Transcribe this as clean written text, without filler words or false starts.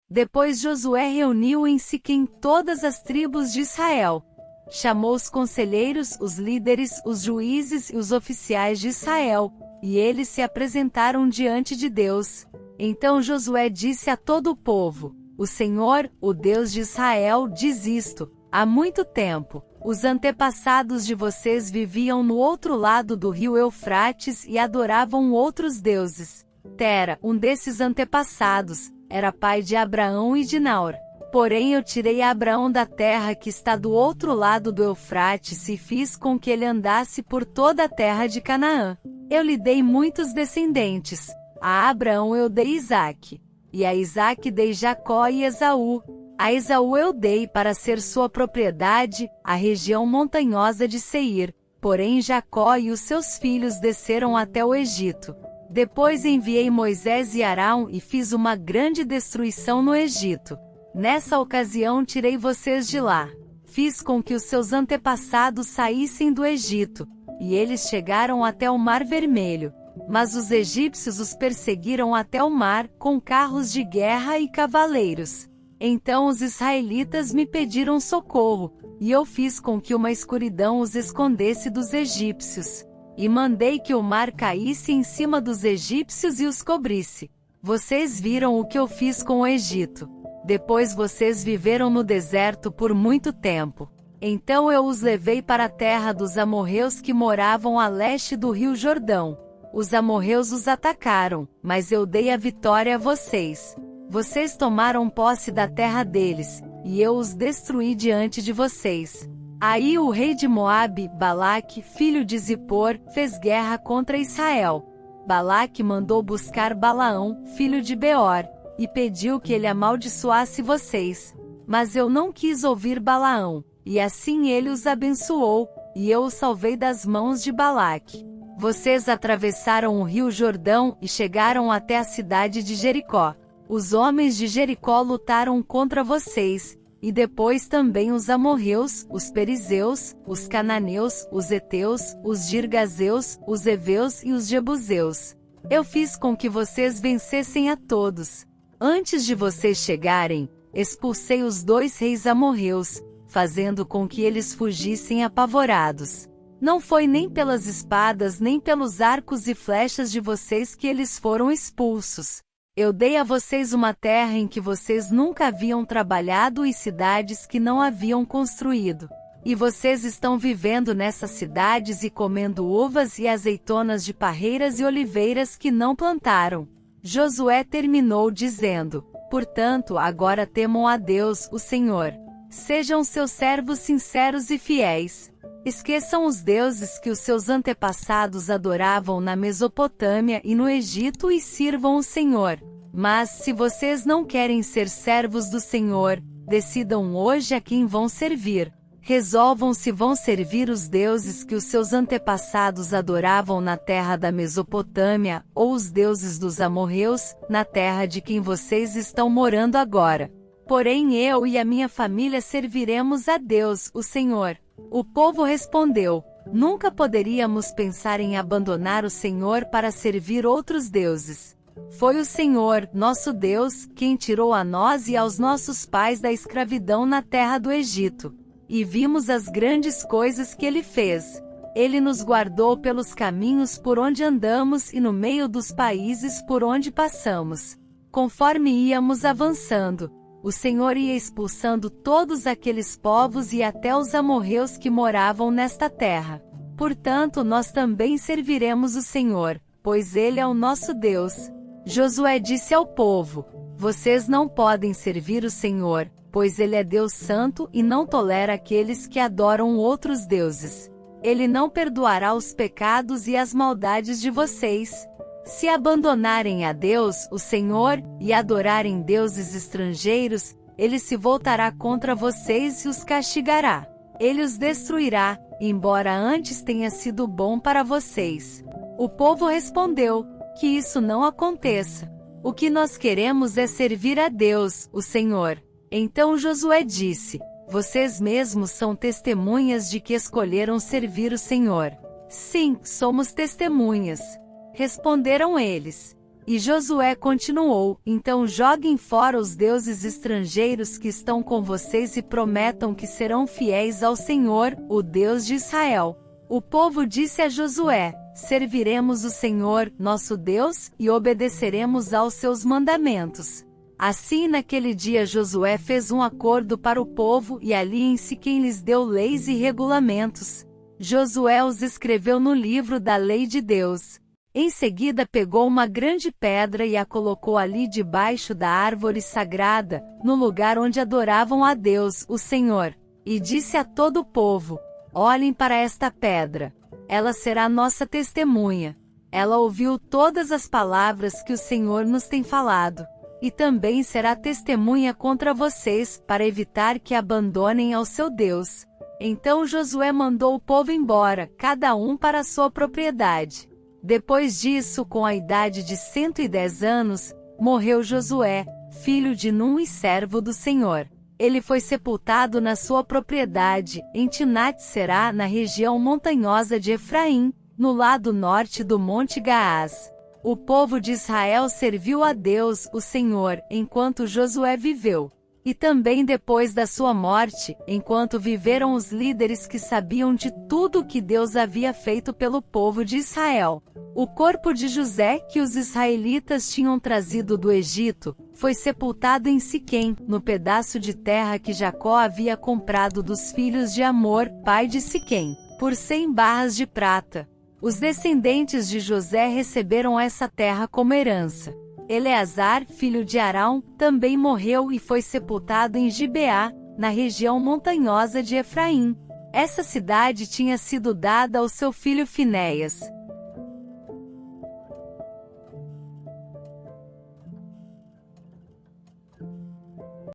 Depois Josué reuniu em Siquém todas as tribos de Israel. Chamou os conselheiros, os líderes, os juízes e os oficiais de Israel, e eles se apresentaram diante de Deus. Então Josué disse a todo o povo: O Senhor, o Deus de Israel, diz isto: há muito tempo, os antepassados de vocês viviam no outro lado do rio Eufrates e adoravam outros deuses. Tera, um desses antepassados, era pai de Abraão e de Naor. Porém eu tirei Abraão da terra que está do outro lado do Eufrates e fiz com que ele andasse por toda a terra de Canaã. Eu lhe dei muitos descendentes. A Abraão eu dei Isaque. E a Isaque dei Jacó e Esaú. A Esaú eu dei para ser sua propriedade, a região montanhosa de Seir. Porém Jacó e os seus filhos desceram até o Egito. Depois enviei Moisés e Arão e fiz uma grande destruição no Egito. Nessa ocasião tirei vocês de lá. Fiz com que os seus antepassados saíssem do Egito, e eles chegaram até o Mar Vermelho. Mas os egípcios os perseguiram até o mar, com carros de guerra e cavaleiros. Então os israelitas me pediram socorro, e eu fiz com que uma escuridão os escondesse dos egípcios. E mandei que o mar caísse em cima dos egípcios e os cobrisse. Vocês viram o que eu fiz com o Egito. Depois vocês viveram no deserto por muito tempo. Então eu os levei para a terra dos amorreus que moravam a leste do rio Jordão. Os amorreus os atacaram, mas eu dei a vitória a vocês. Vocês tomaram posse da terra deles, e eu os destruí diante de vocês. Aí o rei de Moabe, Balaque, filho de Zippor, fez guerra contra Israel. Balaque mandou buscar Balaão, filho de Beor, e pediu que ele amaldiçoasse vocês. Mas eu não quis ouvir Balaão, e assim ele os abençoou, e eu os salvei das mãos de Balaque. Vocês atravessaram o rio Jordão e chegaram até a cidade de Jericó. Os homens de Jericó lutaram contra vocês, e depois também os amorreus, os perizeus, os cananeus, os heteus, os girgazeus, os heveus e os jebuseus. Eu fiz com que vocês vencessem a todos. Antes de vocês chegarem, expulsei os 2 reis amorreus, fazendo com que eles fugissem apavorados. Não foi nem pelas espadas nem pelos arcos e flechas de vocês que eles foram expulsos. Eu dei a vocês uma terra em que vocês nunca haviam trabalhado e cidades que não haviam construído. E vocês estão vivendo nessas cidades e comendo uvas e azeitonas de parreiras e oliveiras que não plantaram. Josué terminou dizendo: Portanto, agora temam a Deus, o Senhor. Sejam seus servos sinceros e fiéis. Esqueçam os deuses que os seus antepassados adoravam na Mesopotâmia e no Egito e sirvam o Senhor. Mas, se vocês não querem ser servos do Senhor, decidam hoje a quem vão servir. Resolvam se vão servir os deuses que os seus antepassados adoravam na terra da Mesopotâmia, ou os deuses dos amorreus, na terra de quem vocês estão morando agora. Porém eu e a minha família serviremos a Deus, o Senhor. O povo respondeu: Nunca poderíamos pensar em abandonar o Senhor para servir outros deuses. Foi o Senhor, nosso Deus, quem tirou a nós e aos nossos pais da escravidão na terra do Egito. E vimos as grandes coisas que Ele fez. Ele nos guardou pelos caminhos por onde andamos e no meio dos países por onde passamos. Conforme íamos avançando, o Senhor ia expulsando todos aqueles povos e até os amorreus que moravam nesta terra. Portanto, nós também serviremos o Senhor, pois Ele é o nosso Deus. Josué disse ao povo: Vocês não podem servir o Senhor, pois Ele é Deus santo e não tolera aqueles que adoram outros deuses. Ele não perdoará os pecados e as maldades de vocês. Se abandonarem a Deus, o Senhor, e adorarem deuses estrangeiros, Ele se voltará contra vocês e os castigará. Ele os destruirá, embora antes tenha sido bom para vocês. O povo respondeu: Que isso não aconteça. O que nós queremos é servir a Deus, o Senhor. Então Josué disse: Vocês mesmos são testemunhas de que escolheram servir o Senhor. Sim, somos testemunhas. Responderam eles. E Josué continuou: então joguem fora os deuses estrangeiros que estão com vocês e prometam que serão fiéis ao Senhor, o Deus de Israel. O povo disse a Josué: serviremos o Senhor, nosso Deus, e obedeceremos aos seus mandamentos. Assim naquele dia Josué fez um acordo para o povo e ali em Siquém lhes deu leis e regulamentos. Josué os escreveu no livro da lei de Deus. Em seguida pegou uma grande pedra e a colocou ali debaixo da árvore sagrada, no lugar onde adoravam a Deus, o Senhor. E disse a todo o povo: olhem para esta pedra. Ela será nossa testemunha. Ela ouviu todas as palavras que o Senhor nos tem falado. E também será testemunha contra vocês, para evitar que abandonem ao seu Deus. Então Josué mandou o povo embora, cada um para a sua propriedade. Depois disso, com a idade de 110 anos, morreu Josué, filho de Num e servo do Senhor. Ele foi sepultado na sua propriedade, em Timnat-Será, na região montanhosa de Efraim, no lado norte do Monte Gaás. O povo de Israel serviu a Deus, o Senhor, enquanto Josué viveu. E também depois da sua morte, enquanto viveram os líderes que sabiam de tudo o que Deus havia feito pelo povo de Israel. O corpo de José, que os israelitas tinham trazido do Egito, foi sepultado em Siquém, no pedaço de terra que Jacó havia comprado dos filhos de Amor, pai de Siquém, por 100 barras de prata. Os descendentes de José receberam essa terra como herança. Eleazar, filho de Arão, também morreu e foi sepultado em Gibeá, na região montanhosa de Efraim. Essa cidade tinha sido dada ao seu filho Finéias.